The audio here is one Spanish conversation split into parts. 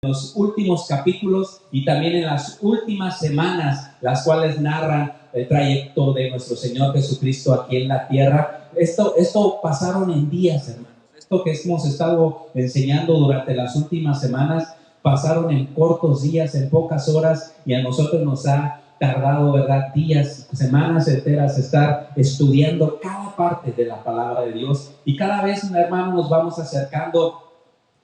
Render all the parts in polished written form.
los últimos capítulos y también en las últimas semanas, las cuales narran el trayecto de nuestro Señor Jesucristo aquí en la tierra. Esto pasaron en días, hermanos. Esto que hemos estado enseñando durante las últimas semanas, pasaron en cortos días, en pocas horas, y a nosotros nos ha tardado, ¿verdad?, días, semanas enteras estar estudiando cada parte de la palabra de Dios. Y cada vez, hermano, nos vamos acercando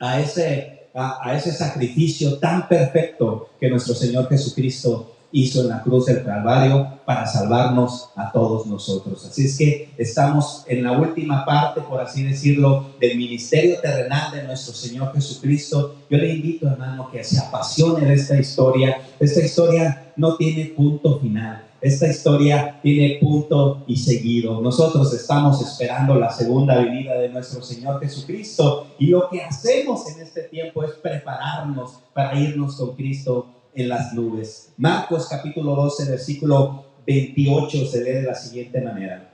a ese sacrificio tan perfecto que nuestro Señor Jesucristo hizo en la cruz del Calvario para salvarnos a todos nosotros. Así es que estamos en la última parte, por así decirlo, del ministerio terrenal de nuestro Señor Jesucristo. Yo le invito, hermano, que se apasione de esta historia. Esta historia no tiene punto final. Esta historia tiene punto y seguido. Nosotros estamos esperando la segunda venida de nuestro Señor Jesucristo, y lo que hacemos en este tiempo es prepararnos para irnos con Cristo en las nubes. Marcos capítulo 12, versículo 28 se lee de la siguiente manera: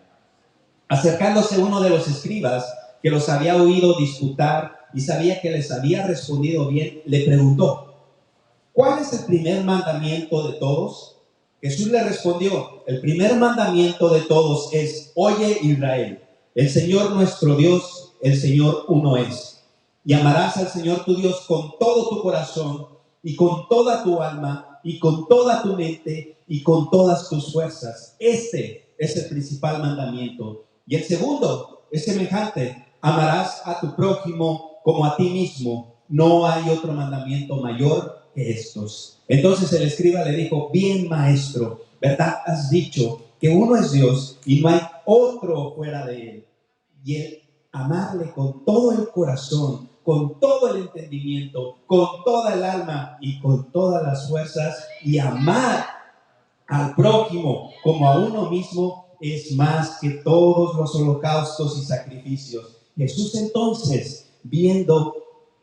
acercándose uno de los escribas que los había oído disputar y sabía que les había respondido bien, le preguntó: ¿cuál es el primer mandamiento de todos? Jesús le respondió: el primer mandamiento de todos es: oye, Israel, el Señor nuestro Dios, el Señor uno es. Y amarás al Señor tu Dios con todo tu corazón y con toda tu alma y con toda tu mente y con todas tus fuerzas. Este es el principal mandamiento. Y el segundo es semejante: amarás a tu prójimo como a ti mismo. No hay otro mandamiento mayor que estos. Entonces el escriba le dijo: bien, maestro, ¿verdad has dicho que uno es Dios y no hay otro fuera de él? Y el amarle con todo el corazón, con todo el entendimiento, con toda el alma y con todas las fuerzas, y amar al prójimo como a uno mismo, es más que todos los holocaustos y sacrificios. Jesús entonces, viendo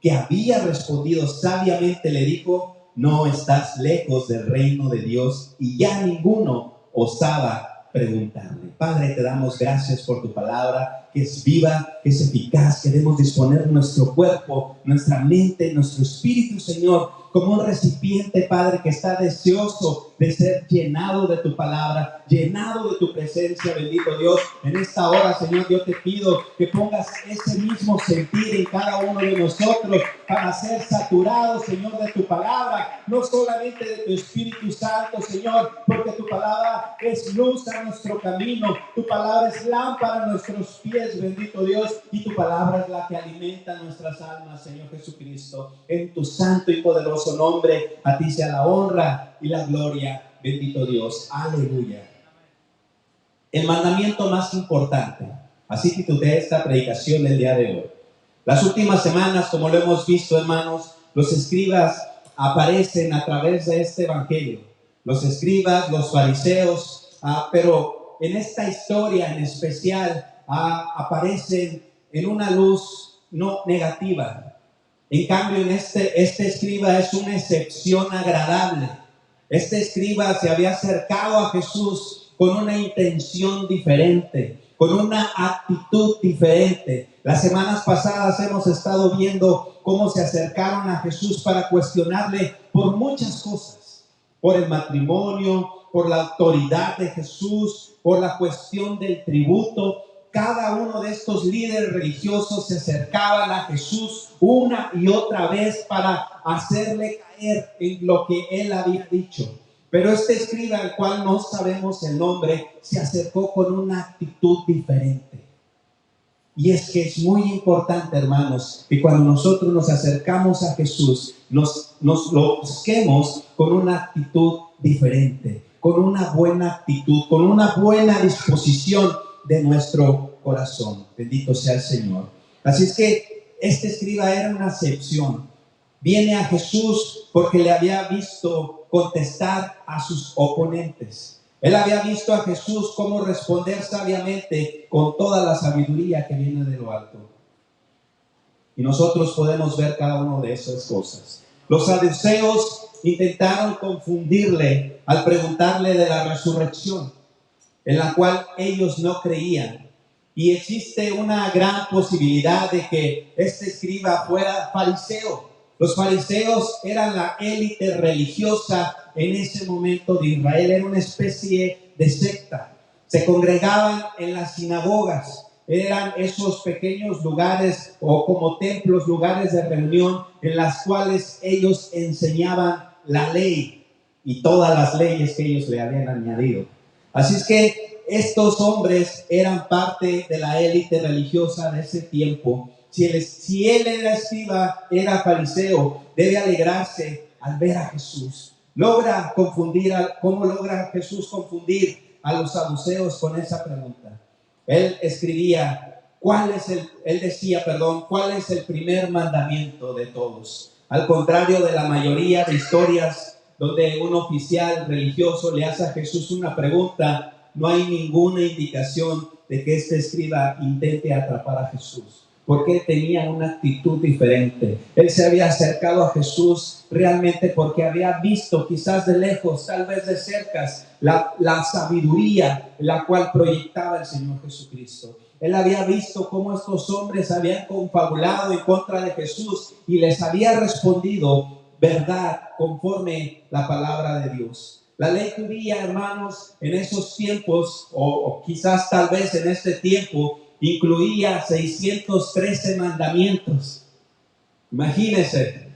que había respondido sabiamente, le dijo: no estás lejos del reino de Dios. Y ya ninguno osaba preguntarle. Padre, te damos gracias por tu palabra, que es viva, que es eficaz. Queremos disponer nuestro cuerpo, nuestra mente, nuestro espíritu, Señor, como un recipiente, Padre, que está deseoso de ser llenado de tu palabra, llenado de tu presencia, bendito Dios. En esta hora, Señor, yo te pido que pongas ese mismo sentir en cada uno de nosotros para ser saturados, Señor, de tu palabra, no solamente de tu Espíritu Santo, Señor, porque tu palabra es luz a nuestro camino, tu palabra es lámpara a nuestros pies, bendito Dios, y tu palabra es la que alimenta nuestras almas, Señor Jesucristo. En tu santo y poderoso nombre, a ti sea la honra y la gloria, bendito Dios. Aleluya. El mandamiento más importante, así titulé esta predicación del día de hoy. Las últimas semanas, como lo hemos visto, hermanos, los escribas aparecen a través de este evangelio. Los escribas, los fariseos, pero en esta historia en especial aparecen en una luz no negativa. En cambio, en este escriba es una excepción agradable. Este escriba se había acercado a Jesús con una intención diferente, con una actitud diferente. Las semanas pasadas hemos estado viendo cómo se acercaron a Jesús para cuestionarle por muchas cosas, por el matrimonio, por la autoridad de Jesús, por la cuestión del tributo. Cada uno de estos líderes religiosos se acercaban a Jesús una y otra vez para hacerle caer en lo que él había dicho. Pero este escriba, al cual no sabemos el nombre, se acercó con una actitud diferente. Y es que es muy importante, hermanos, que cuando nosotros nos acercamos a Jesús, nos lo busquemos con una actitud diferente, con una buena actitud, con una buena disposición de nuestro corazón. Bendito sea el Señor. Así es que este escriba era una excepción. Viene a Jesús porque le había visto contestar a sus oponentes. Él había visto a Jesús cómo responder sabiamente con toda la sabiduría que viene de lo alto. Y nosotros podemos ver cada una de esas cosas. Los saduceos intentaron confundirle al preguntarle de la resurrección, en la cual ellos no creían. Y existe una gran posibilidad de que este escriba fuera fariseo. Los fariseos eran la élite religiosa en ese momento de Israel, era una especie de secta. Se congregaban en las sinagogas, eran esos pequeños lugares o como templos, lugares de reunión en las cuales ellos enseñaban la ley y todas las leyes que ellos le habían añadido. Así es que estos hombres eran parte de la élite religiosa de ese tiempo. Si él era escriba, era fariseo, debe alegrarse al ver a Jesús. ¿Cómo logra Jesús confundir a los saduceos con esa pregunta? Él decía, ¿cuál es el primer mandamiento de todos? Al contrario de la mayoría de historias donde un oficial religioso le hace a Jesús una pregunta, no hay ninguna indicación de que este escriba intente atrapar a Jesús, porque él tenía una actitud diferente. Él se había acercado a Jesús realmente porque había visto, quizás de lejos, tal vez de cerca, la sabiduría la cual proyectaba el Señor Jesucristo. Él había visto cómo estos hombres habían confabulado en contra de Jesús y les había respondido verdad conforme la palabra de Dios. La ley judía, hermanos, en esos tiempos, o quizás tal vez en este tiempo, incluía 613 mandamientos. Imagínense,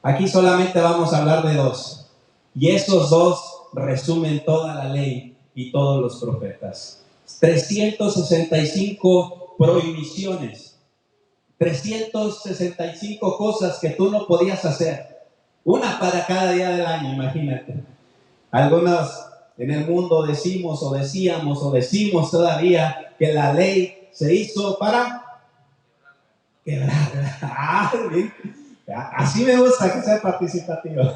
aquí solamente vamos a hablar de 2. Y esos 2 resumen toda la ley y todos los profetas. 365 prohibiciones. 365 cosas que tú no podías hacer. Una para cada día del año, imagínate. Algunos en el mundo decimos todavía que la ley se hizo para quebrarla. Así me gusta que sea participativo.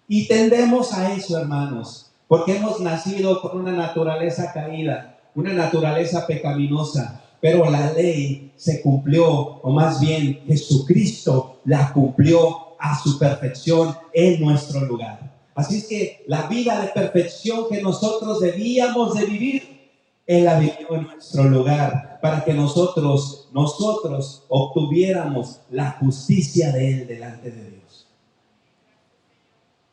Y tendemos a eso, hermanos, porque hemos nacido con una naturaleza caída, una naturaleza pecaminosa, pero la ley se cumplió, o más bien Jesucristo la cumplió a su perfección en nuestro lugar. Así es que la vida de perfección que nosotros debíamos de vivir, Él la vivió en nuestro lugar para que nosotros obtuviéramos la justicia de Él delante de Dios.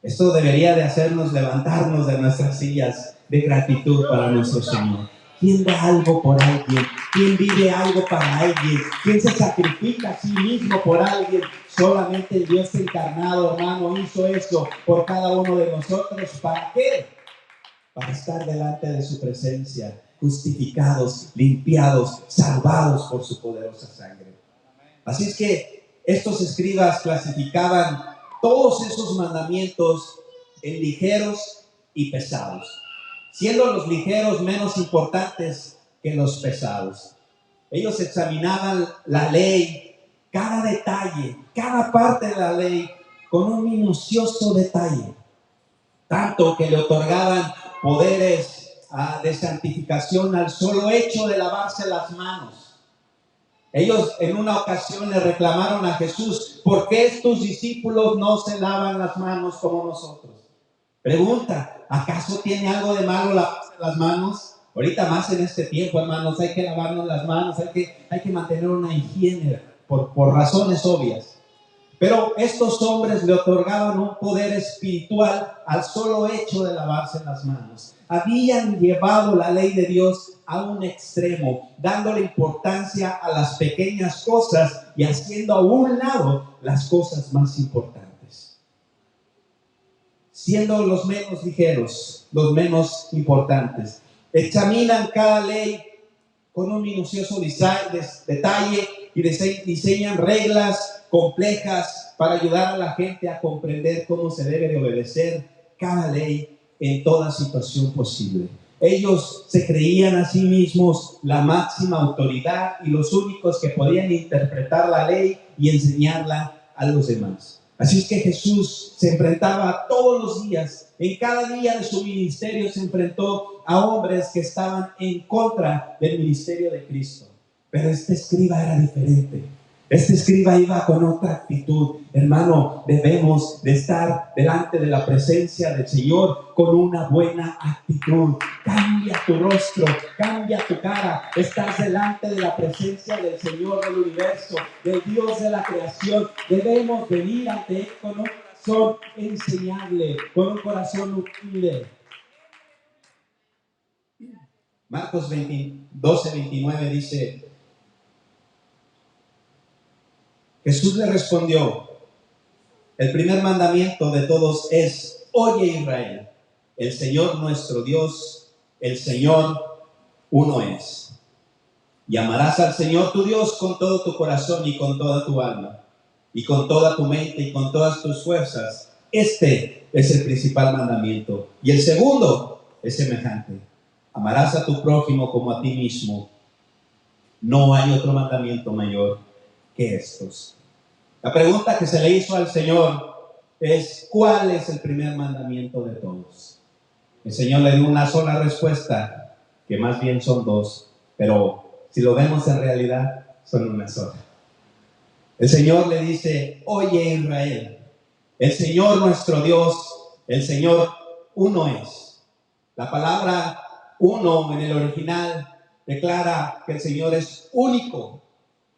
Esto debería de hacernos levantarnos de nuestras sillas de gratitud para nuestro Señor. ¿Quién da algo por alguien? ¿Quién vive algo para alguien? ¿Quién se sacrifica a sí mismo por alguien? Solamente el Dios encarnado, hermano, hizo eso por cada uno de nosotros. ¿Para qué? Para estar delante de su presencia, justificados, limpiados, salvados por su poderosa sangre. Así es que estos escribas clasificaban todos esos mandamientos en ligeros y pesados, siendo los ligeros menos importantes que los pesados. Ellos examinaban la ley, cada detalle, cada parte de la ley, con un minucioso detalle, tanto que le otorgaban poderes de santificación al solo hecho de lavarse las manos. Ellos en una ocasión le reclamaron a Jesús, ¿por qué tus discípulos no se lavan las manos como nosotros? Pregunta, ¿acaso tiene algo de malo lavarse las manos? Ahorita más en este tiempo, hermanos, hay que lavarnos las manos, hay que mantener una higiene por razones obvias. Pero estos hombres le otorgaban un poder espiritual al solo hecho de lavarse las manos. Habían llevado la ley de Dios a un extremo, dándole importancia a las pequeñas cosas y haciendo a un lado las cosas más importantes. Siendo los menos ligeros, los menos importantes. Examinan cada ley con un minucioso detalle y diseñan reglas complejas para ayudar a la gente a comprender cómo se debe de obedecer cada ley en toda situación posible. Ellos se creían a sí mismos la máxima autoridad y los únicos que podían interpretar la ley y enseñarla a los demás. Así es que Jesús se enfrentaba todos los días, en cada día de su ministerio se enfrentó a hombres que estaban en contra del ministerio de Cristo. Pero este escriba era diferente. Este escriba iba con otra actitud. Hermano, debemos de estar delante de la presencia del Señor con una buena actitud. Cambia tu rostro, cambia tu cara. Estás delante de la presencia del Señor del universo, del Dios de la creación. Debemos venir ante Él con un corazón enseñable, con un corazón humilde. Marcos 12:29 dice: Jesús le respondió: el primer mandamiento de todos es: oye Israel, el Señor nuestro Dios, el Señor uno es. Y amarás al Señor tu Dios con todo tu corazón y con toda tu alma, y con toda tu mente y con todas tus fuerzas. Este es el principal mandamiento. Y el segundo es semejante: amarás a tu prójimo como a ti mismo. No hay otro mandamiento mayor que estos. La pregunta que se le hizo al Señor es: ¿cuál es el primer mandamiento de todos? El Señor le dio una sola respuesta, que más bien son dos, pero si lo vemos en realidad, son una sola. El Señor le dice: oye Israel, el Señor nuestro Dios, el Señor uno es. La palabra uno en el original declara que el Señor es único.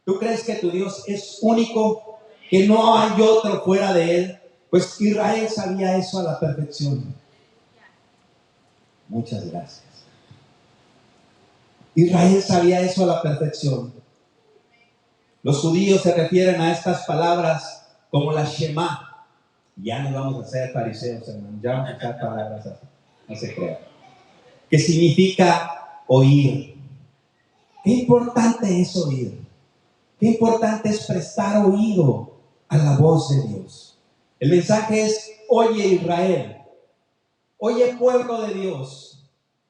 ¿Tú crees que tu Dios es único? ¿Que no hay otro fuera de Él? Pues Israel sabía eso a la perfección. Muchas gracias. Israel sabía eso a la perfección. Los judíos se refieren a estas palabras como la Shema. Ya no vamos a ser fariseos, hermano. Ya vamos a usar palabras así. No se crean. Que significa oír. Qué importante es oír. Qué importante es prestar oído a la voz de Dios. El mensaje es: oye Israel, oye pueblo de Dios,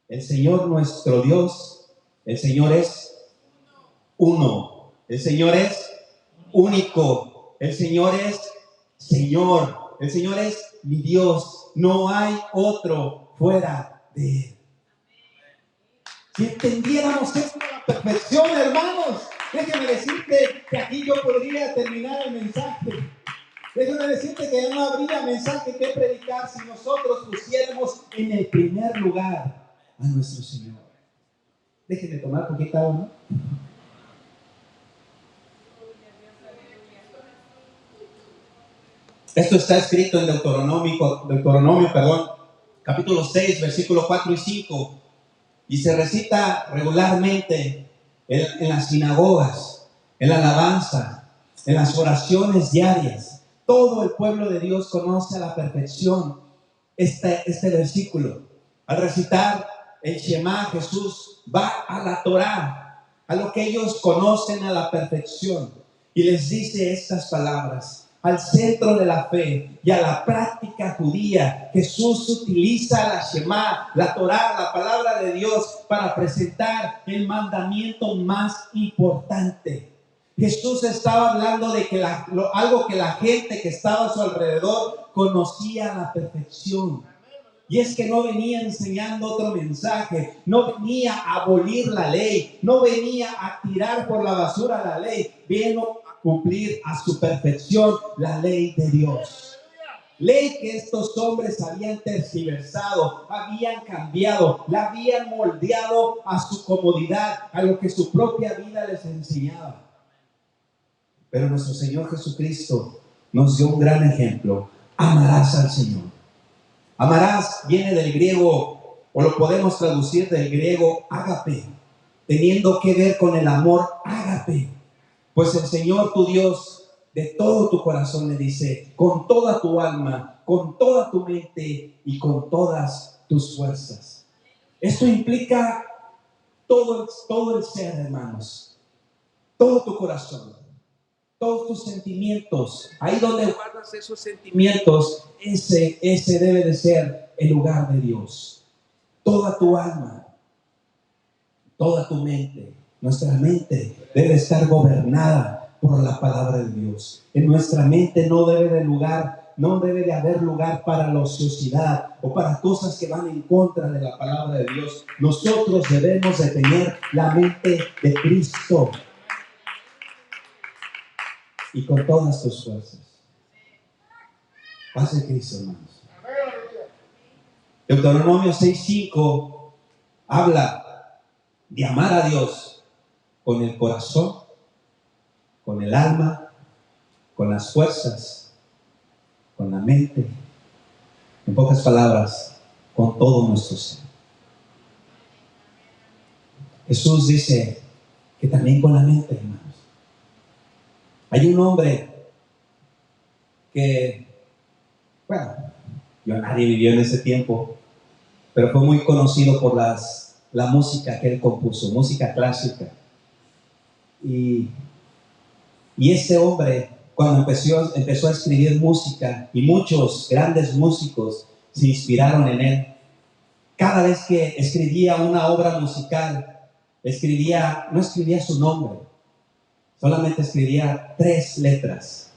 el Señor nuestro Dios, el Señor es uno, el Señor es único, el Señor es Señor, el Señor es mi Dios, no hay otro fuera de Él. Si entendiéramos esto a la perfección, hermanos, déjeme decirte que aquí yo podría terminar el mensaje. Déjame decirte que no habría mensaje que predicar si nosotros pusiéramos en el primer lugar a nuestro Señor. Déjenme tomar poquita agua, ¿no? Esto está escrito en Deuteronomio, capítulo 6, versículos 4 y 5. Y se recita regularmente en las sinagogas, en la alabanza, en las oraciones diarias. Todo el pueblo de Dios conoce a la perfección este versículo. Al recitar el Shema, Jesús va a la Torá, a lo que ellos conocen a la perfección, y les dice estas palabras. Al centro de la fe y a la práctica judía, Jesús utiliza la Shema, la Torá, la palabra de Dios, para presentar el mandamiento más importante. Jesús estaba hablando de que algo que la gente que estaba a su alrededor conocía a la perfección. Y es que no venía enseñando otro mensaje, no venía a abolir la ley, no venía a tirar por la basura la ley, vino a cumplir a su perfección la ley de Dios. Ley que estos hombres habían tergiversado, habían cambiado, la habían moldeado a su comodidad, a lo que su propia vida les enseñaba. Pero nuestro Señor Jesucristo nos dio un gran ejemplo. Amarás al Señor. Amarás viene del griego, o lo podemos traducir del griego ágape, teniendo que ver con el amor ágape. Pues el Señor tu Dios, de todo tu corazón, le dice, con toda tu alma, con toda tu mente y con todas tus fuerzas. Esto implica todo el ser, hermanos, todo tu corazón, todos tus sentimientos. Ahí donde guardas esos sentimientos, ese debe de ser el lugar de Dios. Toda tu alma, toda tu mente. Nuestra mente debe estar gobernada por la palabra de Dios. En nuestra mente no debe de haber lugar para la ociosidad o para cosas que van en contra de la palabra de Dios. Nosotros debemos de tener la mente de Cristo. y con todas tus fuerzas. Paz de Cristo, hermanos. Deuteronomio 6:5 habla de amar a Dios con el corazón, con el alma, con las fuerzas, con la mente. En pocas palabras, con todo nuestro ser. Jesús dice que también con la mente, hermanos. Hay un hombre que, bueno, nadie vivió en ese tiempo, pero fue muy conocido por la música que él compuso, música clásica. Y este hombre, cuando empezó a escribir música, y muchos grandes músicos se inspiraron en él, cada vez que escribía una obra musical, no escribía su nombre, solamente escribía 3 letras: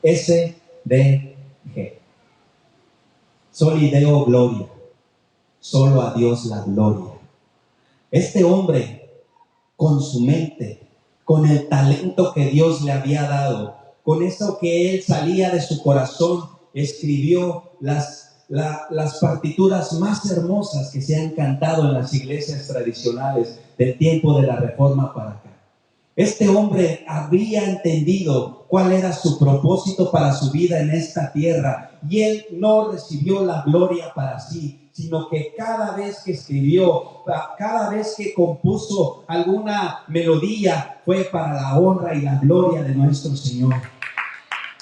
S, D, G. Soli Deo Gloria, solo a Dios la gloria. Este hombre, con su mente, con el talento que Dios le había dado, con eso que él salía de su corazón, escribió las partituras más hermosas que se han cantado en las iglesias tradicionales del tiempo de la Reforma para acá. Este hombre había entendido cuál era su propósito para su vida en esta tierra, y él no recibió la gloria para sí, sino que cada vez que escribió, cada vez que compuso alguna melodía, fue para la honra y la gloria de nuestro Señor.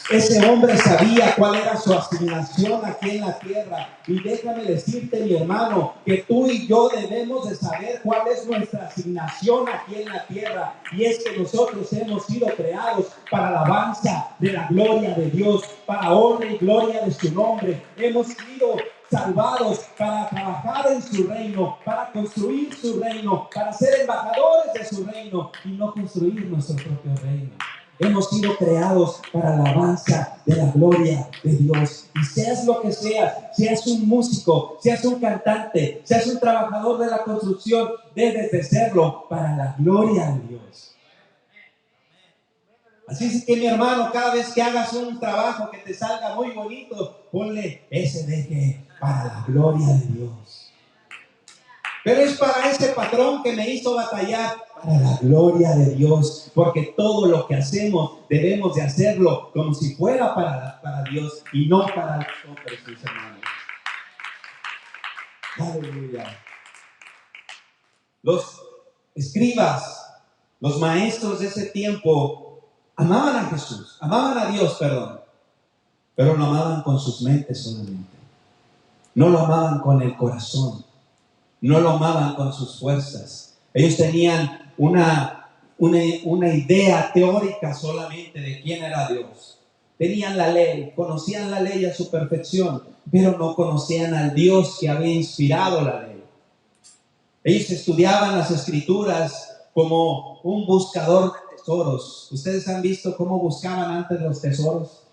Ese hombre sabía cuál era su asignación aquí en la tierra. Y déjame decirte, mi hermano, que tú y yo debemos de saber cuál es nuestra asignación aquí en la tierra. Y es que nosotros hemos sido creados para alabanza de la gloria de Dios, para honra y gloria de su nombre. Hemos sido salvados para trabajar en su reino, para construir su reino, para ser embajadores de su reino y no construir nuestro propio reino. Hemos sido creados para la alabanza de la gloria de Dios. Y seas lo que seas un músico, seas un cantante, seas un trabajador de la construcción, debes de serlo para la gloria de Dios. Así es que, mi hermano, cada vez que hagas un trabajo que te salga muy bonito, ponle ese deje para la gloria de Dios. Pero es para ese patrón que me hizo batallar, para la gloria de Dios, porque todo lo que hacemos debemos de hacerlo como si fuera para Dios y no para los hombres, mis hermanos. Aleluya. Los escribas, los maestros de ese tiempo amaban a Jesús, amaban a Dios, pero lo amaban con sus mentes solamente. No lo amaban con el corazón, no lo amaban con sus fuerzas. Ellos tenían una idea teórica solamente de quién era Dios. Tenían la ley, conocían la ley a su perfección, pero no conocían al Dios que había inspirado la ley. Ellos estudiaban las Escrituras como un buscador de tesoros. ¿Ustedes han visto cómo buscaban antes los tesoros?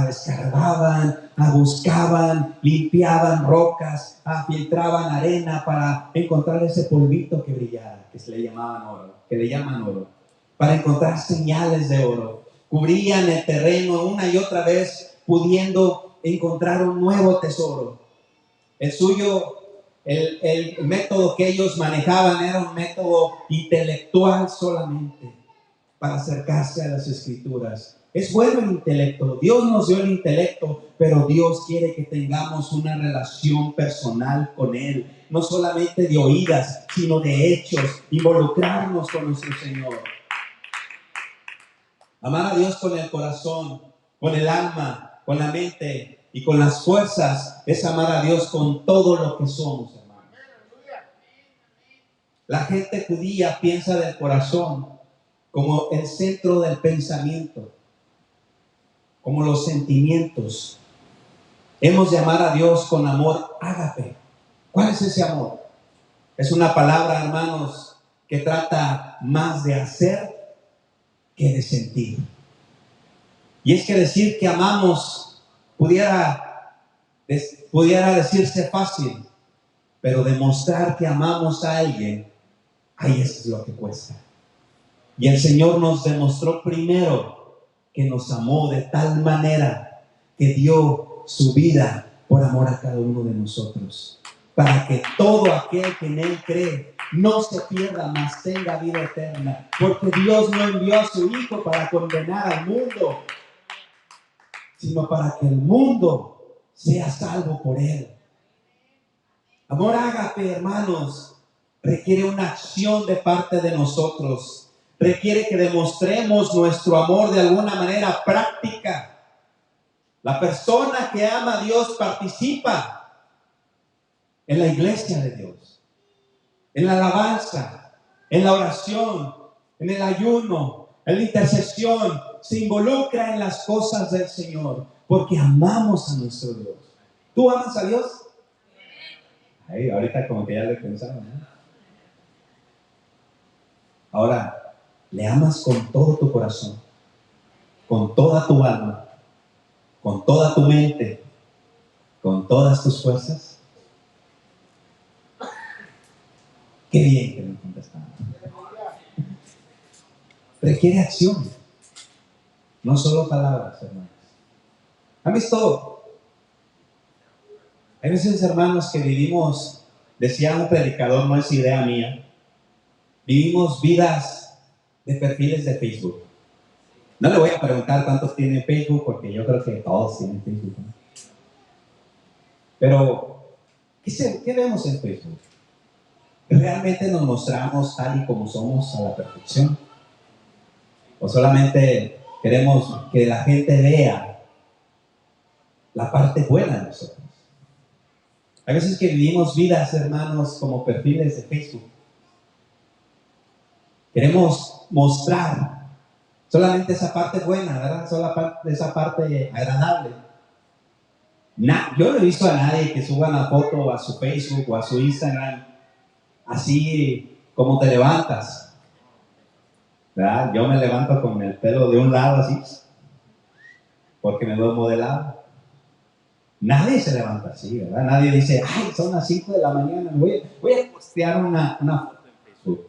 Escarbaban, buscaban, limpiaban rocas, filtraban arena para encontrar ese polvito que brillara, que se le llamaban oro, que le llaman oro, para encontrar señales de oro. Cubrían el terreno una y otra vez, pudiendo encontrar un nuevo tesoro. El método que ellos manejaban era un método intelectual solamente para acercarse a las Escrituras. Es bueno el intelecto, Dios nos dio el intelecto, pero Dios quiere que tengamos una relación personal con Él, no solamente de oídas, sino de hechos, involucrarnos con nuestro Señor. Amar a Dios con el corazón, con el alma, con la mente y con las fuerzas es amar a Dios con todo lo que somos, hermanos. La gente judía piensa del corazón como el centro del pensamiento, como los sentimientos. Hemos de amar a Dios con amor ágape. ¿Cuál es ese amor? Es una palabra, hermanos, que trata más de hacer que de sentir. Y es que decir que amamos pudiera decirse fácil, pero demostrar que amamos a alguien, ahí es lo que cuesta. Y el Señor nos demostró primero que nos amó de tal manera que dio su vida por amor a cada uno de nosotros, para que todo aquel que en Él cree no se pierda, mas tenga vida eterna, porque Dios no envió a su Hijo para condenar al mundo, sino para que el mundo sea salvo por Él. Amor ágape, hermanos, requiere una acción de parte de nosotros, requiere que demostremos nuestro amor de alguna manera práctica. La persona que ama a Dios participa en la iglesia de Dios, en la alabanza, en la oración, en el ayuno, en la intercesión, se involucra en las cosas del Señor, porque amamos a nuestro Dios. ¿Tú amas a Dios? Ay, ahorita como que ya lo he pensado, ¿no? Ahora, ¿le amas con todo tu corazón, con toda tu alma, con toda tu mente, con todas tus fuerzas? Qué bien que me contestaron. Requiere acción, no solo palabras, hermanos. ¿Han visto? Hay veces, hermanos, que vivimos, decía un predicador, no es idea mía, vivimos vidas de perfiles de Facebook. No le voy a preguntar cuántos tienen Facebook, porque yo creo que todos tienen Facebook, ¿no? Pero, ¿qué vemos en Facebook? ¿Realmente nos mostramos tal y como somos a la perfección? ¿O solamente queremos que la gente vea la parte buena de nosotros? Hay veces que vivimos vidas, hermanos, como perfiles de Facebook. Queremos mostrar solamente esa parte buena, ¿verdad? Solamente esa parte agradable. Yo no he visto a nadie que suba una foto a su Facebook o a su Instagram así como te levantas, ¿verdad? Yo me levanto con el pelo de un lado así, porque me duermo de lado. Nadie se levanta así, ¿verdad? Nadie dice, ay, son las 5 de la mañana, voy a postear una foto en Facebook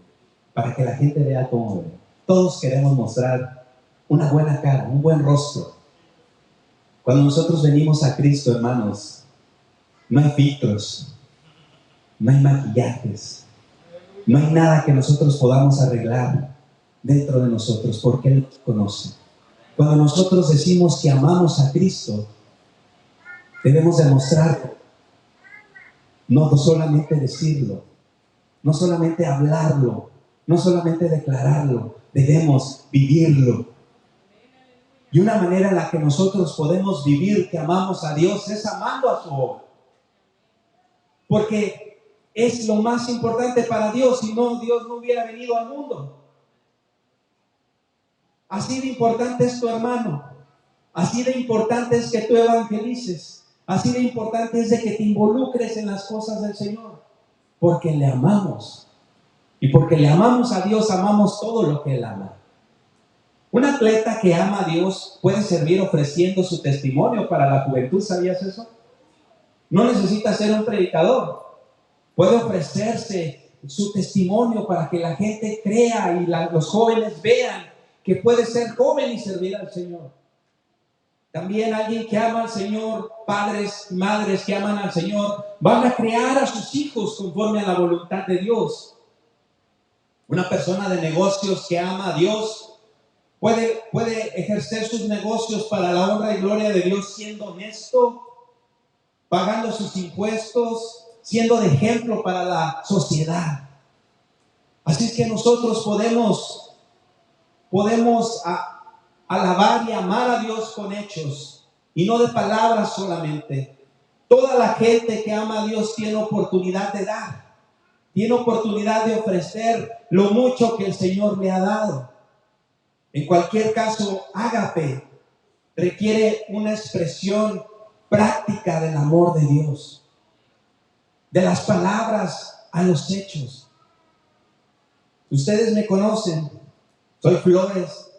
para que la gente vea cómo veo. Todos queremos mostrar una buena cara, un buen rostro. Cuando nosotros venimos a Cristo, hermanos, no hay filtros, no hay maquillajes, no hay nada que nosotros podamos arreglar dentro de nosotros, porque Él nos conoce. Cuando nosotros decimos que amamos a Cristo, debemos demostrarlo, no solamente decirlo, no solamente hablarlo, no solamente declararlo, debemos vivirlo. Y una manera en la que nosotros podemos vivir que amamos a Dios es amando a su obra. Porque es lo más importante para Dios, si no, Dios no hubiera venido al mundo. Así de importante es tu hermano, así de importante es que tú evangelices, así de importante es de que te involucres en las cosas del Señor, porque le amamos. Y porque le amamos a Dios, amamos todo lo que Él ama. Un atleta que ama a Dios puede servir ofreciendo su testimonio para la juventud, ¿sabías eso? No necesita ser un predicador. Puede ofrecerse su testimonio para que la gente crea y los jóvenes vean que puede ser joven y servir al Señor. También alguien que ama al Señor, padres y madres que aman al Señor, van a criar a sus hijos conforme a la voluntad de Dios. Una persona de negocios que ama a Dios puede ejercer sus negocios para la honra y gloria de Dios siendo honesto, pagando sus impuestos, siendo de ejemplo para la sociedad. Así es que nosotros podemos alabar y amar a Dios con hechos y no de palabras solamente. Toda la gente que ama a Dios tiene oportunidad de dar, tiene oportunidad de ofrecer lo mucho que el Señor le ha dado. En cualquier caso, ágape requiere una expresión práctica del amor de Dios, de las palabras a los hechos. Ustedes me conocen, soy Flores,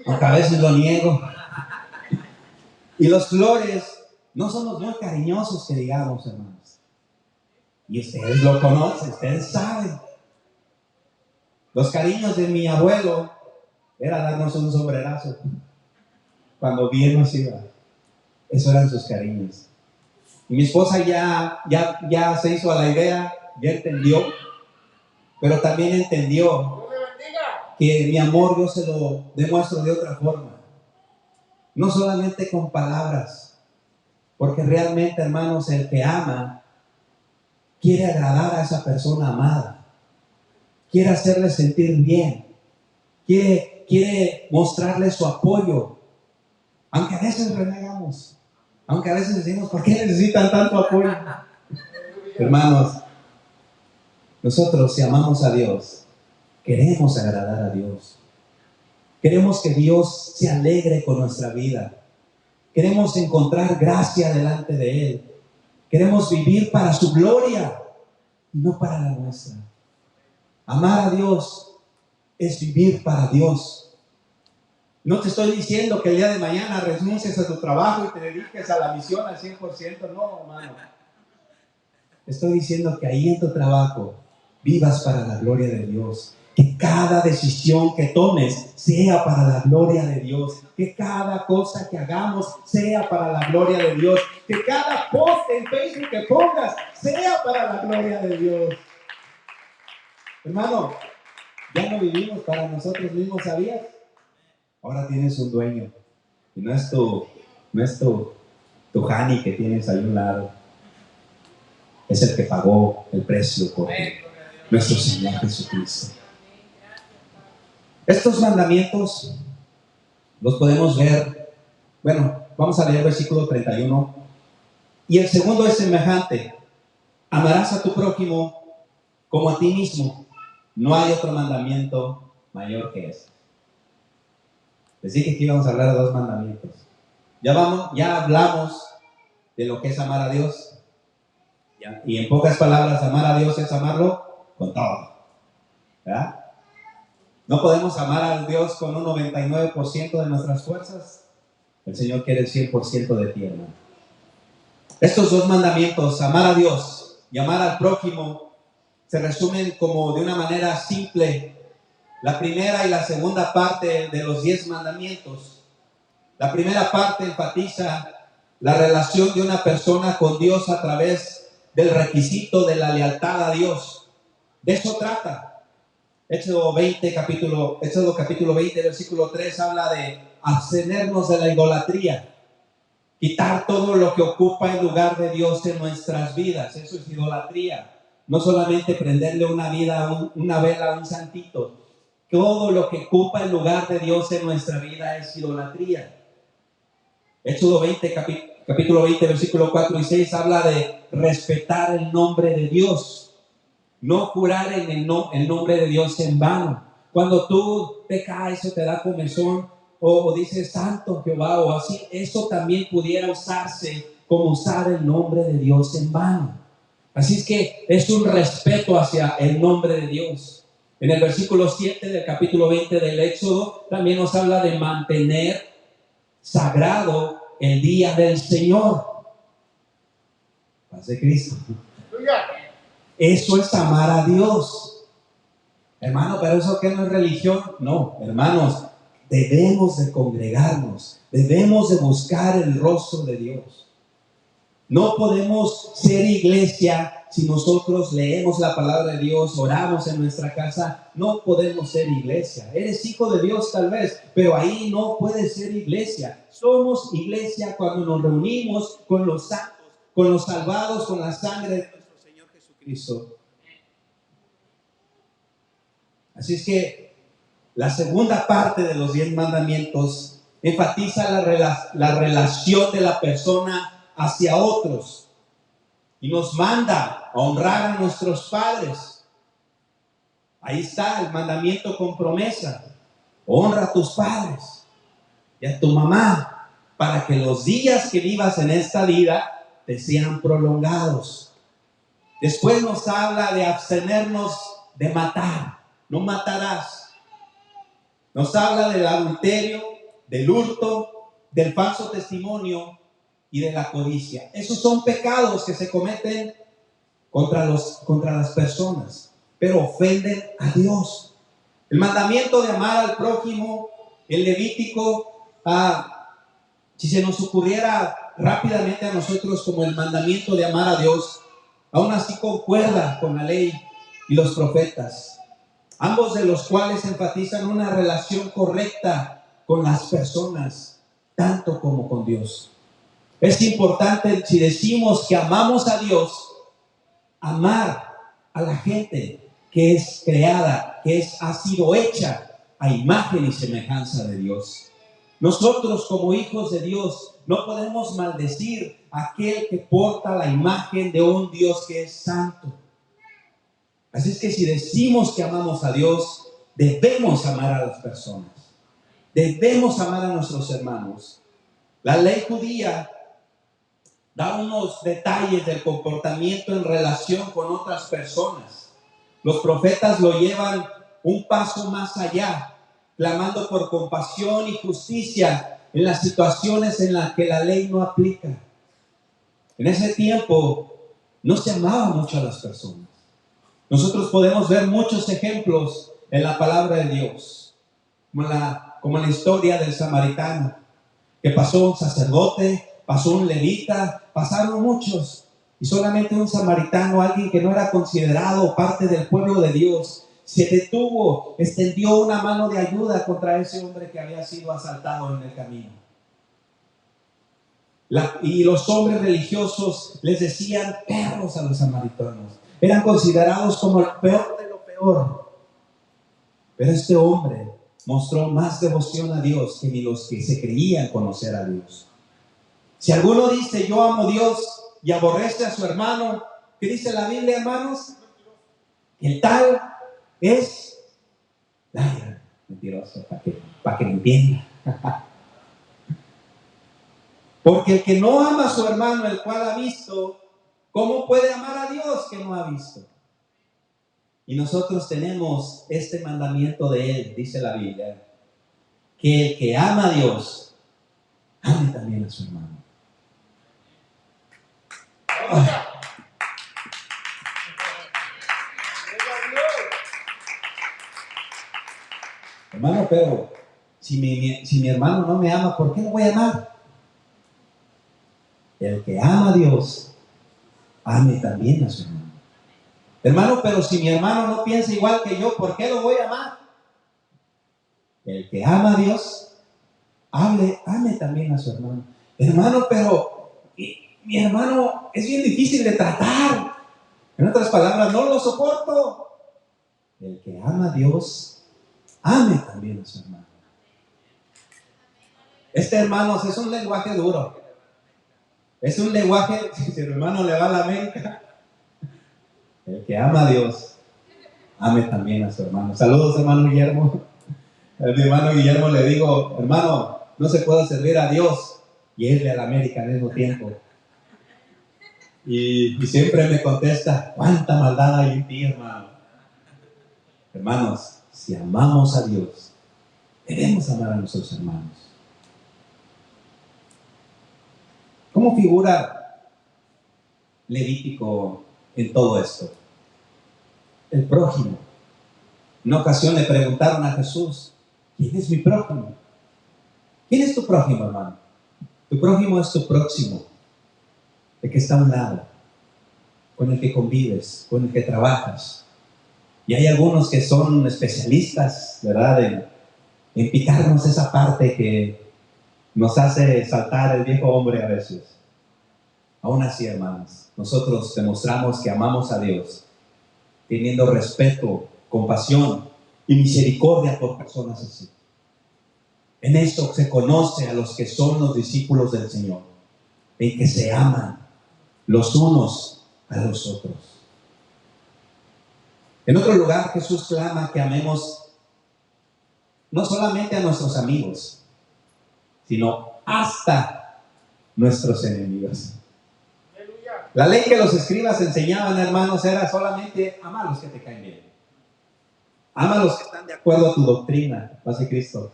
aunque a veces lo niego. Y los Flores no somos muy cariñosos que digamos, hermanos. Y ustedes lo conocen, ustedes saben. Los cariños de mi abuelo era darnos un sombrerazo cuando bien nos iba. Eso eran sus cariños. Y mi esposa ya se hizo a la idea, ya entendió, pero también entendió que mi amor yo se lo demuestro de otra forma. No solamente con palabras, porque realmente, hermanos, el que ama quiere agradar a esa persona amada, quiere hacerle sentir bien, quiere mostrarle su apoyo, aunque a veces renegamos, aunque a veces decimos, ¿por qué necesitan tanto apoyo? Hermanos, nosotros si amamos a Dios, queremos agradar a Dios. Queremos que Dios se alegre con nuestra vida. Queremos encontrar gracia delante de Él. Queremos vivir para su gloria y no para la nuestra. Amar a Dios es vivir para Dios. No te estoy diciendo que el día de mañana renuncies a tu trabajo y te dediques a la misión al 100%. No, hermano. Estoy diciendo que ahí en tu trabajo vivas para la gloria de Dios. Que cada decisión que tomes sea para la gloria de Dios. Que cada cosa que hagamos sea para la gloria de Dios. Que cada post en Facebook que pongas sea para la gloria de Dios. Hermano, ya no vivimos para nosotros mismos, ¿sabías? Ahora tienes un dueño. Y no es tu Hani que tienes ahí a un lado. Es el que pagó el precio por nuestro Señor Jesucristo. Estos mandamientos los podemos ver. Bueno, vamos a leer el versículo 31. Y el segundo es semejante: amarás a tu prójimo como a ti mismo. No hay otro mandamiento mayor que ese. Les dije que íbamos a hablar de dos mandamientos. Ya hablamos de lo que es amar a Dios. Y en pocas palabras, amar a Dios es amarlo con todo. ¿Verdad? No podemos amar a Dios con un 99% de nuestras fuerzas. El Señor quiere el 100% de ti, hermano. Estos dos mandamientos, amar a Dios y amar al prójimo, se resumen como de una manera simple. La primera y la segunda parte de los 10 mandamientos. La primera parte enfatiza la relación de una persona con Dios a través del requisito de la lealtad a Dios. De eso trata. Éxodo capítulo 20, versículo 3 habla de abstenernos de la idolatría, quitar todo lo que ocupa el lugar de Dios en nuestras vidas. Eso es idolatría. No solamente prenderle una vela a un santito. Todo lo que ocupa el lugar de Dios en nuestra vida es idolatría. Éxodo 20, capítulo 20, versículo 4 y 6 habla de respetar el nombre de Dios. No jurar en el nombre de Dios en vano. Cuando tú te caes o te da comezón o dices santo Jehová o así, eso también pudiera usarse como usar el nombre de Dios en vano. Así es que es un respeto hacia el nombre de Dios. En el versículo 7 del capítulo 20 del Éxodo también nos habla de mantener sagrado el día del Señor. Paz de Cristo. Eso es amar a Dios. Hermano, pero ¿eso qué no es religión? No, hermanos, debemos de congregarnos, debemos de buscar el rostro de Dios. No podemos ser iglesia si nosotros leemos la palabra de Dios, oramos en nuestra casa. No podemos ser iglesia. Eres hijo de Dios tal vez, pero ahí no puedes ser iglesia. Somos iglesia cuando nos reunimos con los santos, con los salvados, con la sangre de Cristo. Así es que la segunda parte de los 10 mandamientos enfatiza la relación de la persona hacia otros y nos manda a honrar a nuestros padres. Ahí está el mandamiento con promesa: honra a tus padres y a tu mamá para que los días que vivas en esta vida te sean prolongados. Después nos habla de abstenernos de matar. No matarás. Nos habla del adulterio, del hurto, del falso testimonio y de la codicia. Esos son pecados que se cometen contra las personas, pero ofenden a Dios. El mandamiento de amar al prójimo El Levítico, si se nos ocurriera rápidamente a nosotros como el mandamiento de amar a Dios, aún así concuerda con la ley y los profetas, ambos de los cuales enfatizan una relación correcta con las personas, tanto como con Dios. Es importante, si decimos que amamos a Dios, amar a la gente que es creada, ha sido hecha a imagen y semejanza de Dios. Nosotros como hijos de Dios no podemos maldecir a aquel que porta la imagen de un Dios que es santo. Así es que si decimos que amamos a Dios, debemos amar a las personas. Debemos amar a nuestros hermanos. La ley judía da unos detalles del comportamiento en relación con otras personas. Los profetas lo llevan un paso más allá, clamando por compasión y justicia en las situaciones en las que la ley no aplica. En ese tiempo no se amaba mucho a las personas. Nosotros podemos ver muchos ejemplos en la palabra de Dios, como la historia del samaritano, que pasó un sacerdote, pasó un levita, pasaron muchos, y solamente un samaritano, alguien que no era considerado parte del pueblo de Dios, se detuvo, extendió una mano de ayuda contra ese hombre que había sido asaltado en el camino. Y los hombres religiosos les decían perros a los samaritanos. Eran considerados como el peor de lo peor. Pero este hombre mostró más devoción a Dios que ni los que se creían conocer a Dios. Si alguno dice yo amo a Dios y aborrece a su hermano, ¿qué dice la Biblia, hermanos? El tal es mentiroso, para que me entienda. Porque el que no ama a su hermano, el cual ha visto, ¿cómo puede amar a Dios que no ha visto? Y nosotros tenemos este mandamiento de Él, dice la Biblia, que el que ama a Dios, ame también a su hermano. Hermano, pero si mi hermano no me ama, ¿por qué lo voy a amar? El que ama a Dios, ame también a su hermano. Hermano, pero si mi hermano no piensa igual que yo, ¿por qué lo voy a amar? El que ama a Dios, ame también a su hermano. Hermano, pero mi hermano es bien difícil de tratar. En otras palabras, no lo soporto. El que ama a Dios, ame también a su hermano. Hermanos, es un lenguaje duro. Es un lenguaje, si el hermano le va a la América, el que ama a Dios, ame también a su hermano. Saludos, hermano Guillermo. A mi hermano Guillermo le digo, hermano, no se puede servir a Dios y irle a la América al mismo tiempo. Y siempre me contesta, ¿cuánta maldad hay en ti, hermano? Hermanos, si amamos a Dios, debemos amar a nuestros hermanos. ¿Cómo figura Levítico en todo esto? El prójimo. En una ocasión le preguntaron a Jesús, ¿quién es mi prójimo? ¿Quién es tu prójimo, hermano? Tu prójimo es tu próximo, el que está a un lado, con el que convives, con el que trabajas. Y hay algunos que son especialistas, ¿verdad?, en picarnos esa parte que nos hace saltar el viejo hombre a veces. Aún así, hermanos, nosotros demostramos que amamos a Dios, teniendo respeto, compasión y misericordia por personas así. En esto se conoce a los que son los discípulos del Señor, en que se aman los unos a los otros. En otro lugar, Jesús clama que amemos no solamente a nuestros amigos, sino hasta nuestros enemigos. La ley que los escribas enseñaban, hermanos, era solamente amar a los que te caen bien. Ama a los que están de acuerdo a tu doctrina, paz de Cristo.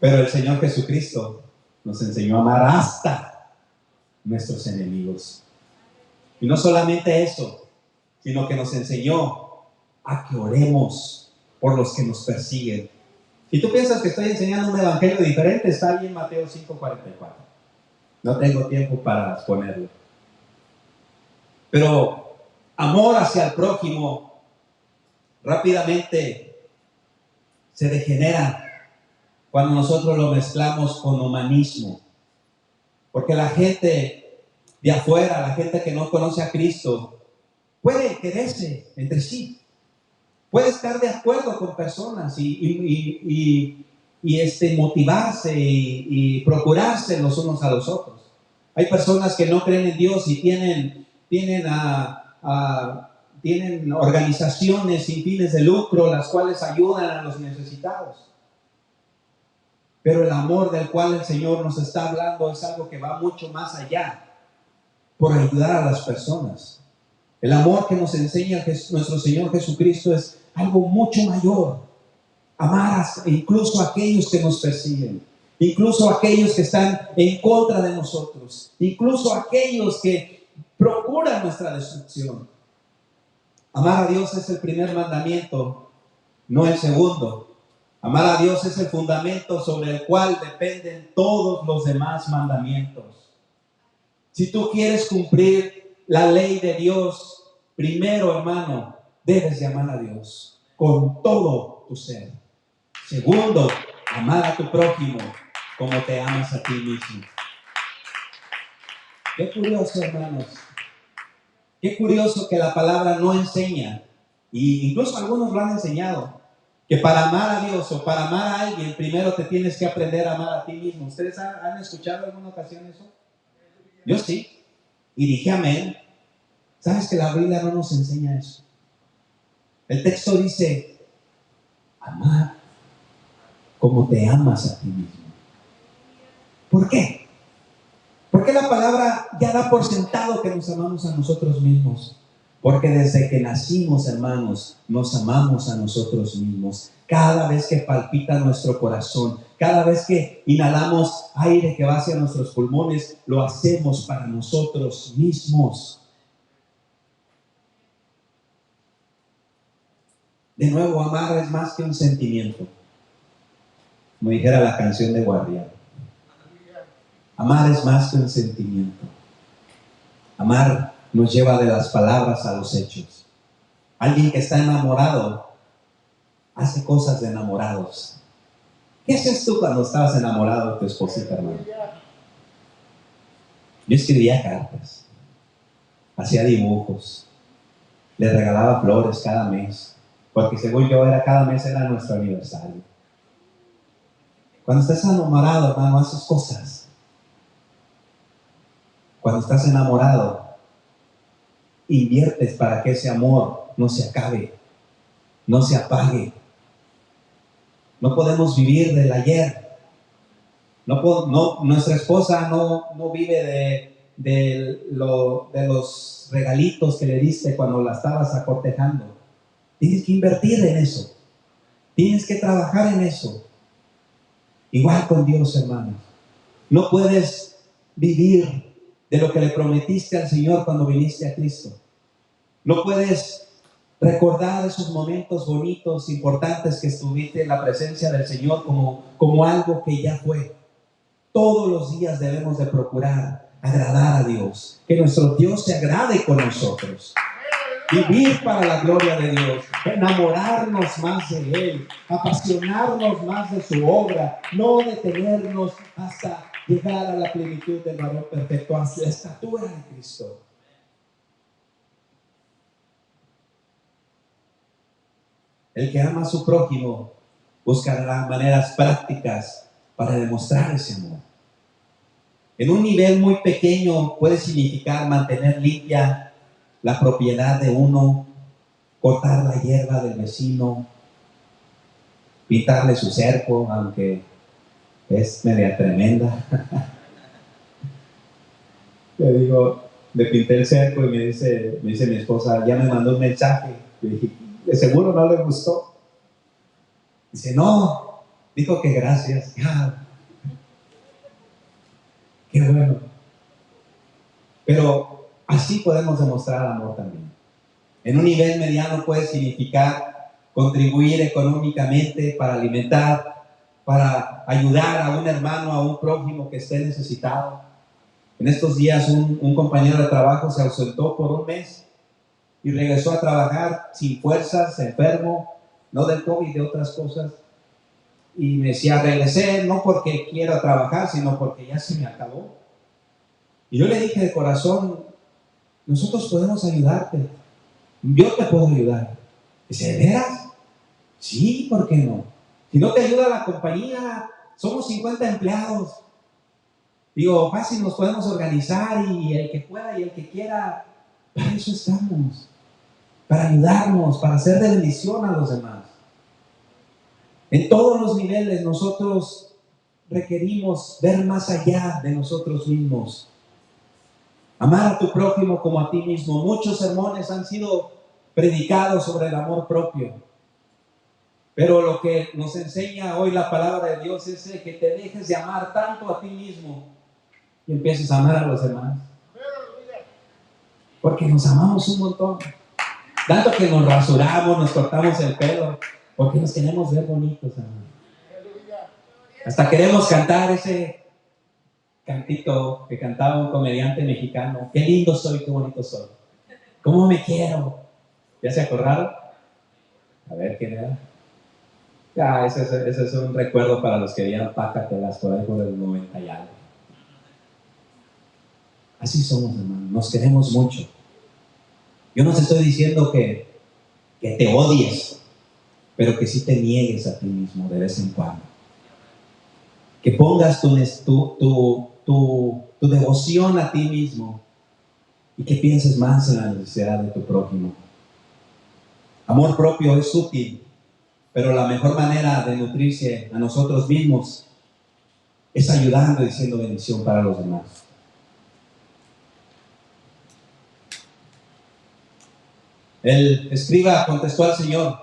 Pero el Señor Jesucristo nos enseñó a amar hasta nuestros enemigos. Y no solamente eso, sino que nos enseñó a que oremos por los que nos persiguen. Si tú piensas que estoy enseñando un evangelio diferente, está ahí en Mateo 5:44. No tengo tiempo para exponerlo. Pero amor hacia el prójimo rápidamente se degenera cuando nosotros lo mezclamos con humanismo. Porque la gente de afuera, la gente que no conoce a Cristo, puede quererse entre sí. Puede estar de acuerdo con personas y motivarse y procurarse los unos a los otros. Hay personas que no creen en Dios y tienen organizaciones sin fines de lucro, las cuales ayudan a los necesitados. Pero el amor del cual el Señor nos está hablando es algo que va mucho más allá por ayudar a las personas. El amor que nos enseña nuestro Señor Jesucristo es algo mucho mayor. Amar incluso a aquellos que nos persiguen, incluso a aquellos que están en contra de nosotros, incluso a aquellos que procuran nuestra destrucción. Amar a Dios es el primer mandamiento, no el segundo. Amar a Dios es el fundamento sobre el cual dependen todos los demás mandamientos. Si tú quieres cumplir la ley de Dios, primero, hermano, debes de amar a Dios con todo tu ser. Segundo, amar a tu prójimo como te amas a ti mismo. Qué curioso, hermanos. Qué curioso que la palabra no enseña, y incluso algunos lo han enseñado, que para amar a Dios o para amar a alguien, primero te tienes que aprender a amar a ti mismo. ¿Ustedes han escuchado en alguna ocasión eso? Yo sí. Y dije amén. ¿Sabes que la Biblia no nos enseña eso? El texto dice, amar como te amas a ti mismo. ¿Por qué? Porque la palabra ya da por sentado que nos amamos a nosotros mismos. Porque desde que nacimos, hermanos, nos amamos a nosotros mismos. Cada vez que palpita nuestro corazón, cada vez que inhalamos aire que va hacia nuestros pulmones, lo hacemos para nosotros mismos. De nuevo, amar es más que un sentimiento. Como dijera la canción de Guardián. Amar es más que un sentimiento. Amar nos lleva de las palabras a los hechos. Alguien que está enamorado hace cosas de enamorados. ¿Qué haces tú cuando estabas enamorado de tu esposita, hermano? Yo escribía cartas, hacía dibujos, le regalaba flores cada mes, porque según yo cada mes era nuestro aniversario. Cuando estás enamorado, hermano, haces cosas. Cuando estás enamorado, inviertes para que ese amor no se acabe, no se apague. No podemos vivir del ayer. Nuestra esposa no vive de los regalitos que le diste cuando la estabas acortejando. Tienes que invertir en eso. Tienes que trabajar en eso. Igual con Dios, hermanos. No puedes vivir de lo que le prometiste al Señor cuando viniste a Cristo. No puedes recordar esos momentos bonitos, importantes que estuviste en la presencia del Señor como algo que ya fue. Todos los días debemos de procurar agradar a Dios, que nuestro Dios se agrade con nosotros. Vivir para la gloria de Dios, enamorarnos más de Él, apasionarnos más de su obra, no detenernos hasta llegar a la plenitud del varón perfecto, hacia la estatura de Cristo. El que ama a su prójimo buscará maneras prácticas para demostrar ese amor. En un nivel muy pequeño puede significar mantener limpia la propiedad de uno, cortar la hierba del vecino, pintarle su cerco, aunque es media tremenda. Le digo, le pinté el cerco y me dice mi esposa, ya me mandó un mensaje. Le dije, de seguro no le gustó. Dice, no, dijo que gracias. Qué bueno. Pero así podemos demostrar amor también. En un nivel mediano puede significar contribuir económicamente para alimentar para ayudar a un hermano, a un prójimo que esté necesitado. En estos días un compañero de trabajo se ausentó por un mes y regresó a trabajar sin fuerzas, enfermo, no del COVID, de otras cosas. Y me decía, regresé no porque quiero trabajar, sino porque ya se me acabó. Y yo le dije de corazón, nosotros podemos ayudarte. Yo te puedo ayudar. Dice, ¿de veras? Sí, ¿por qué no? Si no te ayuda la compañía, somos 50 empleados. Digo, fácil nos podemos organizar y el que pueda y el que quiera, para eso estamos. Para ayudarnos, para hacer de bendición a los demás. En todos los niveles nosotros requerimos ver más allá de nosotros mismos. Amar a tu prójimo como a ti mismo. Muchos sermones han sido predicados sobre el amor propio. Pero lo que nos enseña hoy la palabra de Dios es que te dejes de amar tanto a ti mismo y empieces a amar a los demás. Porque nos amamos un montón. Tanto que nos rasuramos, nos cortamos el pelo, porque nos queremos ver bonitos, hermano. Hasta queremos cantar ese cantito que cantaba un comediante mexicano. Qué lindo soy, qué bonito soy. ¿Cómo me quiero? ¿Ya se acordaron? A ver, ¿quién era? Ya, ese es un recuerdo para los que veían Pácatelas por ahí por el 90 y algo. Así somos, hermano. Nos queremos mucho. Yo no te estoy diciendo que te odies, pero que sí te niegues a ti mismo de vez en cuando. Que pongas tu devoción a ti mismo y que pienses más en la necesidad de tu prójimo. Amor propio es útil, pero la mejor manera de nutrirse a nosotros mismos es ayudando y siendo bendición para los demás. El escriba contestó al Señor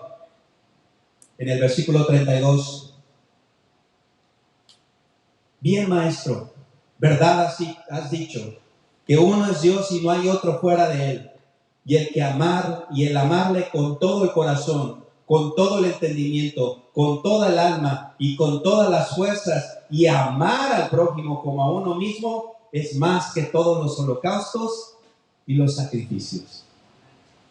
en el versículo 32. Bien, maestro, verdad has dicho, que uno es Dios y no hay otro fuera de él. Y el amarle con todo el corazón, con todo el entendimiento, con toda el alma y con todas las fuerzas, y amar al prójimo como a uno mismo, es más que todos los holocaustos y los sacrificios.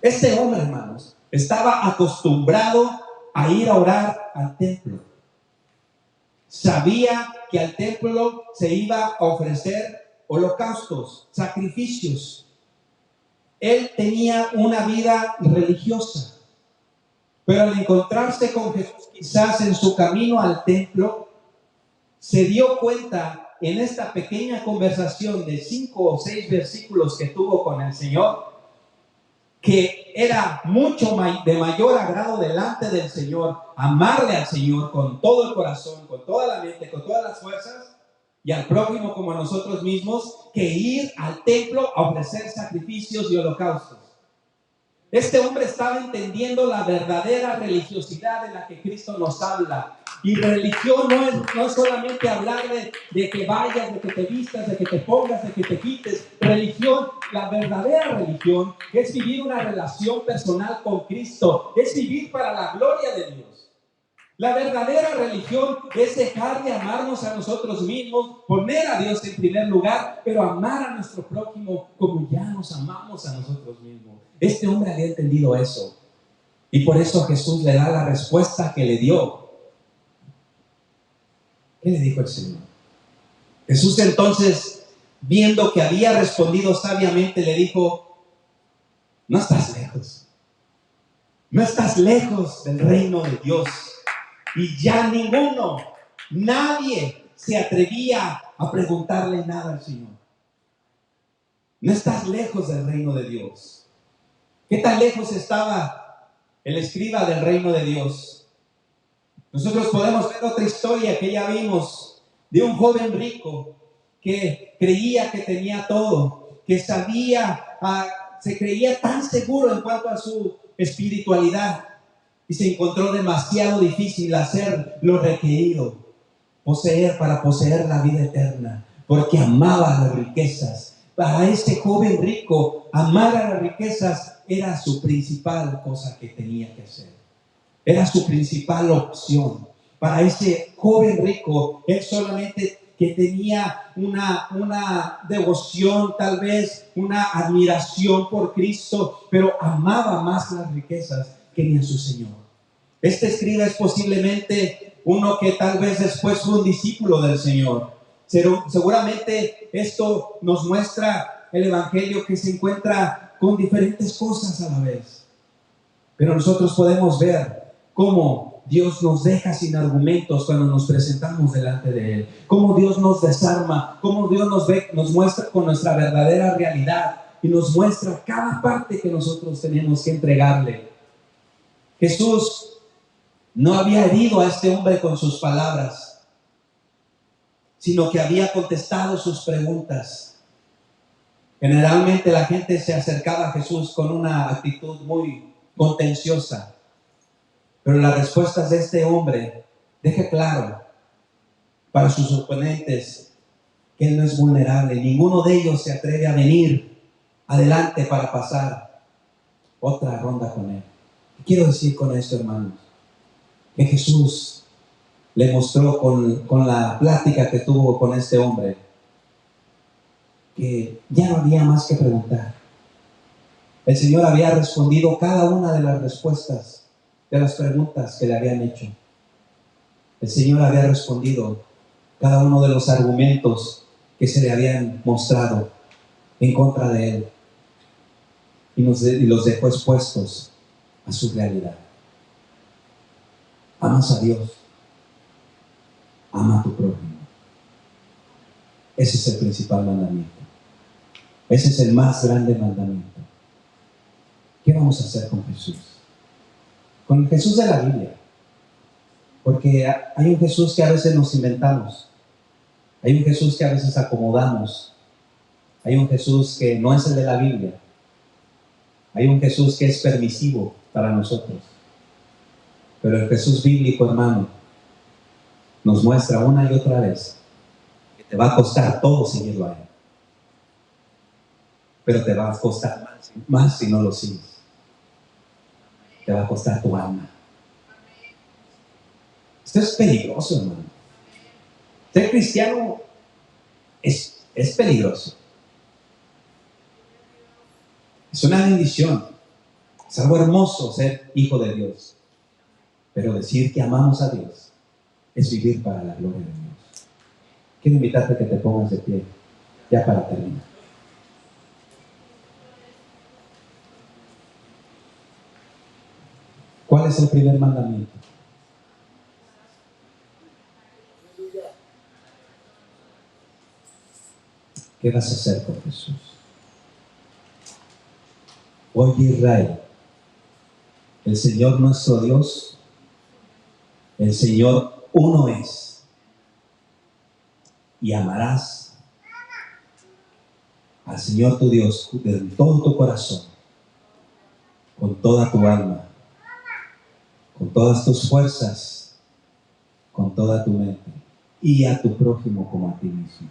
Este hombre, hermanos, estaba acostumbrado a ir a orar al templo. Sabía que al templo se iba a ofrecer holocaustos, sacrificios. Él tenía una vida religiosa, pero al encontrarse con Jesús quizás en su camino al templo, se dio cuenta en esta pequeña conversación de 5 o 6 versículos que tuvo con el Señor, que era mucho de mayor agrado delante del Señor amarle al Señor con todo el corazón, con toda la mente, con todas las fuerzas, y al prójimo como a nosotros mismos, que ir al templo a ofrecer sacrificios y holocaustos. Este hombre estaba entendiendo la verdadera religiosidad de la que Cristo nos habla. Y religión no es solamente hablar de que vayas, de que te vistas, de que te pongas, de que te quites. Religión, la verdadera religión, es vivir una relación personal con Cristo. Es vivir para la gloria de Dios. La verdadera religión es dejar de amarnos a nosotros mismos, poner a Dios en primer lugar, pero amar a nuestro prójimo como ya nos amamos a nosotros mismos. Este hombre había entendido eso. Y por eso Jesús le da la respuesta que le dio. ¿Qué le dijo el Señor? Jesús entonces, viendo que había respondido sabiamente, le dijo, no estás lejos. No estás lejos del reino de Dios. Y ya nadie se atrevía a preguntarle nada al Señor. No estás lejos del reino de Dios. ¿Qué tan lejos estaba el escriba del reino de Dios? Nosotros podemos ver otra historia que ya vimos de un joven rico que creía que tenía todo, que se creía tan seguro en cuanto a su espiritualidad. Y se encontró demasiado difícil hacer lo requerido, para poseer la vida eterna, porque amaba las riquezas. Para este joven rico, amar a las riquezas era su principal cosa que tenía que hacer. Era su principal opción. para ese joven rico, él solamente que tenía una devoción, tal vez una admiración por Cristo, pero amaba más las riquezas que ni a su Señor. Este escriba es posiblemente uno que tal vez después fue un discípulo del Señor. Seguramente esto nos muestra el Evangelio que se encuentra con diferentes cosas a la vez. Pero nosotros podemos ver cómo Dios nos deja sin argumentos cuando nos presentamos delante de Él. Cómo Dios nos desarma, cómo Dios nos muestra con nuestra verdadera realidad y nos muestra cada parte que nosotros tenemos que entregarle. Jesús no había herido a este hombre con sus palabras, sino que había contestado sus preguntas. Generalmente la gente se acercaba a Jesús con una actitud muy contenciosa, pero las respuestas de este hombre deja claro para sus oponentes que él no es vulnerable. Ninguno de ellos se atreve a venir adelante para pasar otra ronda con él. ¿Qué quiero decir con esto, hermanos? Que Jesús le mostró con la plática que tuvo con este hombre que ya no había más que preguntar. El Señor había respondido cada una de las respuestas de las preguntas que le habían hecho. El Señor había respondido cada uno de los argumentos que se le habían mostrado en contra de él y los dejó expuestos a su realidad. Amas a Dios, ama a tu prójimo. Ese es el principal mandamiento. Ese es el más grande mandamiento. ¿Qué vamos a hacer con Jesús? Con el Jesús de la Biblia. Porque hay un Jesús que a veces nos inventamos. Hay un Jesús que a veces acomodamos. Hay un Jesús que no es el de la Biblia. Hay un Jesús que es permisivo para nosotros. Pero el Jesús bíblico, hermano, nos muestra una y otra vez que te va a costar todo seguirlo a Él. Pero te va a costar más si no lo sigues. Te va a costar tu alma. Esto es peligroso, hermano. Ser cristiano es peligroso. Es una bendición. Es algo hermoso ser hijo de Dios. Pero decir que amamos a Dios es vivir para la gloria de Dios. Quiero invitarte a que te pongas de pie, ya para terminar. ¿Cuál es el primer mandamiento? ¿Qué vas a hacer con Jesús? Oye, Israel, el Señor nuestro Dios, el Señor uno es, y amarás al Señor tu Dios de todo tu corazón, con toda tu alma, con todas tus fuerzas, con toda tu mente, y a tu prójimo como a ti mismo.